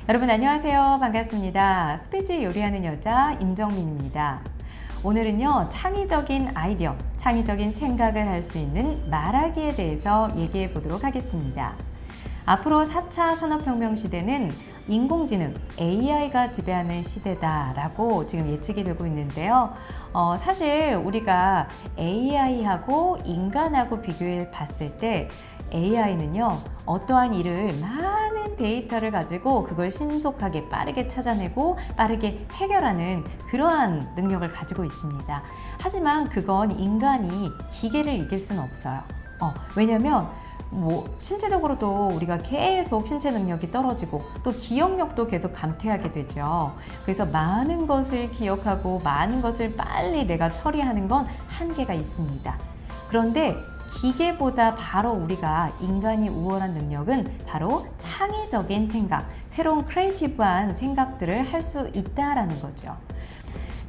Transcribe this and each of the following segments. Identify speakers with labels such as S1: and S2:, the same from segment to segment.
S1: 여러분 안녕하세요. 반갑습니다. 스피치 요리하는 여자 임정민입니다. 오늘은요, 창의적인 아이디어, 창의적인 생각을 할 수 있는 말하기에 대해서 얘기해 보도록 하겠습니다. 앞으로 4차 산업혁명 시대는 인공지능, AI가 지배하는 시대다라고 지금 예측이 되고 있는데요. 사실 우리가 AI하고 인간하고 비교해 봤을 때 AI는요, 어떠한 일을 많은 데이터를 가지고 그걸 신속하게 빠르게 찾아내고 빠르게 해결하는 그러한 능력을 가지고 있습니다. 하지만 그건 인간이 기계를 이길 수는 없어요. 왜냐면 신체적으로도 우리가 계속 신체 능력이 떨어지고 또 기억력도 계속 감퇴하게 되죠. 그래서 많은 것을 기억하고 많은 것을 빨리 내가 처리하는 건 한계가 있습니다. 그런데 기계보다 바로 우리가 인간이 우월한 능력은 바로 창의적인 생각, 새로운 크리에이티브한 생각들을 할 수 있다라는 거죠.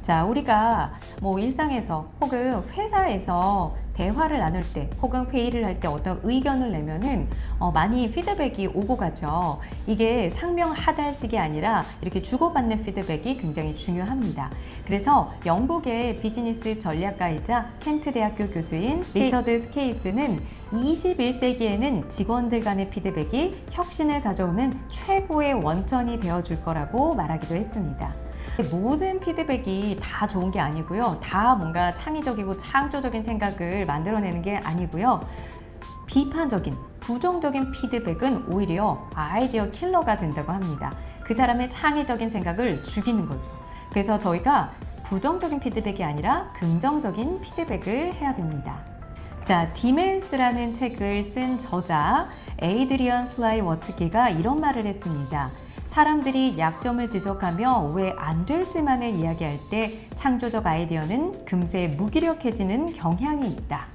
S1: 자, 우리가 일상에서 혹은 회사에서 대화를 나눌 때 혹은 회의를 할 때 어떤 의견을 내면은 많이 피드백이 오고 가죠. 이게 상명하달식이 아니라 이렇게 주고받는 피드백이 굉장히 중요합니다. 그래서 영국의 비즈니스 전략가이자 켄트 대학교 교수인 리처드 스케이스는 21세기에는 직원들 간의 피드백이 혁신을 가져오는 최고의 원천이 되어줄 거라고 말하기도 했습니다. 모든 피드백이 다 좋은 게 아니고요. 다 뭔가 창의적이고 창조적인 생각을 만들어내는 게 아니고요. 비판적인, 부정적인 피드백은 오히려 아이디어 킬러가 된다고 합니다. 그 사람의 창의적인 생각을 죽이는 거죠. 그래서 저희가 부정적인 피드백이 아니라 긍정적인 피드백을 해야 됩니다. 자, 디멘스라는 책을 쓴 저자 에이드리언 슬라이 워츠키가 이런 말을 했습니다. 사람들이 약점을 지적하며 왜 안 될지만을 이야기할 때 창조적 아이디어는 금세 무기력해지는 경향이 있다.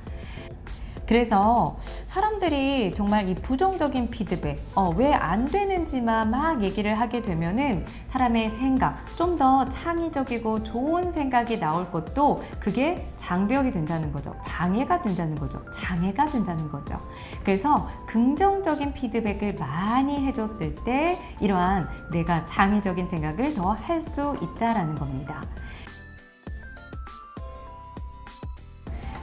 S1: 그래서 사람들이 정말 이 부정적인 피드백, 왜 안 되는지만 막 얘기를 하게 되면은 사람의 생각, 좀 더 창의적이고 좋은 생각이 나올 것도 그게 장벽이 된다는 거죠. 방해가 된다는 거죠. 장애가 된다는 거죠. 그래서 긍정적인 피드백을 많이 해줬을 때 이러한 내가 창의적인 생각을 더 할 수 있다라는 겁니다.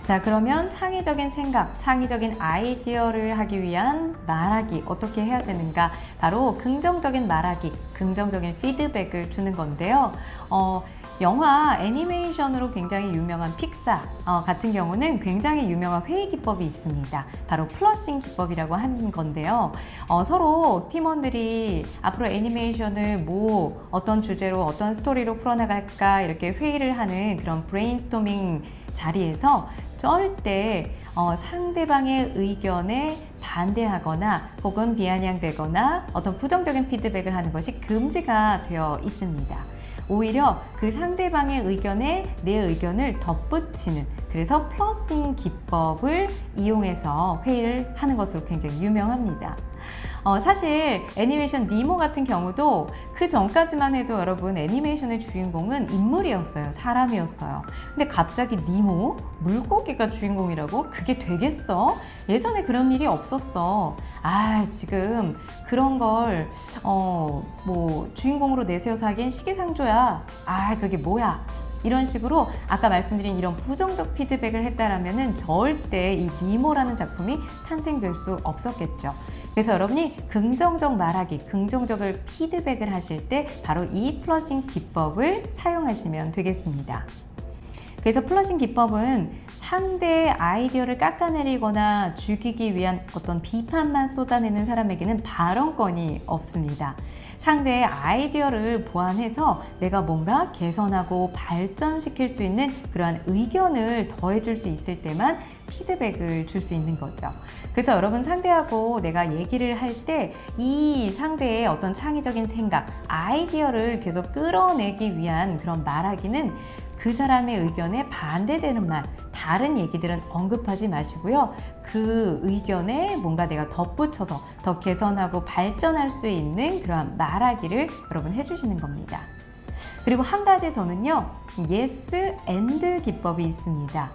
S1: 자, 그러면 창의적인 생각, 창의적인 아이디어를 하기 위한 말하기 어떻게 해야 되는가? 바로 긍정적인 말하기, 긍정적인 피드백을 주는 건데요. 영화 애니메이션으로 굉장히 유명한 픽사 같은 경우는 굉장히 유명한 회의 기법이 있습니다. 바로 플러싱 기법이라고 하는 건데요. 서로 팀원들이 앞으로 애니메이션을 어떤 주제로 어떤 스토리로 풀어나갈까 이렇게 회의를 하는 그런 브레인스토밍 자리에서 절대 상대방의 의견에 반대하거나 혹은 비아냥대거나 어떤 부정적인 피드백을 하는 것이 금지가 되어 있습니다. 오히려 그 상대방의 의견에 내 의견을 덧붙이는, 그래서 플러싱 기법을 이용해서 회의를 하는 것으로 굉장히 유명합니다. 사실 애니메이션 니모 같은 경우도 그 전까지만 해도 여러분 애니메이션의 주인공은 인물이었어요. 사람이었어요. 근데 갑자기 니모? 물고기가 주인공이라고? 그게 되겠어? 예전에 그런 일이 없었어. 지금 그런 걸 주인공으로 내세워서 하기엔 시기상조야. 그게 뭐야? 이런 식으로 아까 말씀드린 이런 부정적 피드백을 했다라면은 절대 이 니모라는 작품이 탄생될 수 없었겠죠. 그래서 여러분이 긍정적 말하기, 긍정적을 피드백을 하실 때 바로 이 플러싱 기법을 사용하시면 되겠습니다. 그래서 플러싱 기법은 상대의 아이디어를 깎아내리거나 죽이기 위한 어떤 비판만 쏟아내는 사람에게는 발언권이 없습니다. 상대의 아이디어를 보완해서 내가 뭔가 개선하고 발전시킬 수 있는 그러한 의견을 더해줄 수 있을 때만 피드백을 줄 수 있는 거죠. 그래서 여러분 상대하고 내가 얘기를 할 때 이 상대의 어떤 창의적인 생각, 아이디어를 계속 끌어내기 위한 그런 말하기는 그 사람의 의견에 반대되는 말, 다른 얘기들은 언급하지 마시고요. 그 의견에 뭔가 내가 덧붙여서 더 개선하고 발전할 수 있는 그러한 말하기를 여러분 해주시는 겁니다. 그리고 한 가지 더는요, yes and 기법이 있습니다.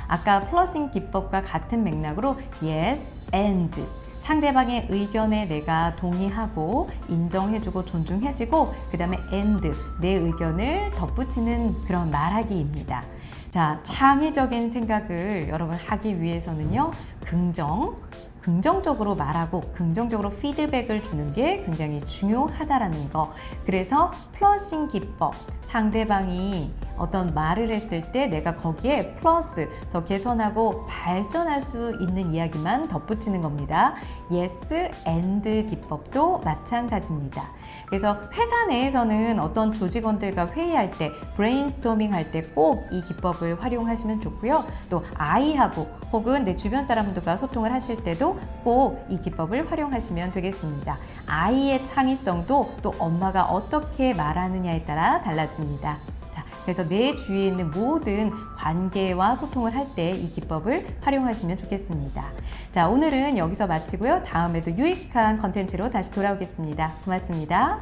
S1: 아까 플러싱 기법과 같은 맥락으로 yes and 상대방의 의견에 내가 동의하고 인정해주고 존중해주고 그 다음에 and 내 의견을 덧붙이는 그런 말하기입니다. 자, 창의적인 생각을 여러분 하기 위해서는요, 긍정적으로 말하고 긍정적으로 피드백을 주는 게 굉장히 중요하다라는 거. 그래서 플러싱 기법, 상대방이 어떤 말을 했을 때 내가 거기에 플러스 더 개선하고 발전할 수 있는 이야기만 덧붙이는 겁니다. yes and 기법도 마찬가지입니다. 그래서 회사 내에서는 어떤 조직원들과 회의할 때, 브레인스토밍 할 때 꼭 이 기법을 활용하시면 좋고요. 또 아이하고 혹은 내 주변 사람들과 소통을 하실 때도 꼭 이 기법을 활용하시면 되겠습니다. 아이의 창의성도 또 엄마가 어떻게 말하느냐에 따라 달라집니다. 자, 그래서 내 주위에 있는 모든 관계와 소통을 할 때 이 기법을 활용하시면 좋겠습니다. 자, 오늘은 여기서 마치고요. 다음에도 유익한 컨텐츠로 다시 돌아오겠습니다. 고맙습니다.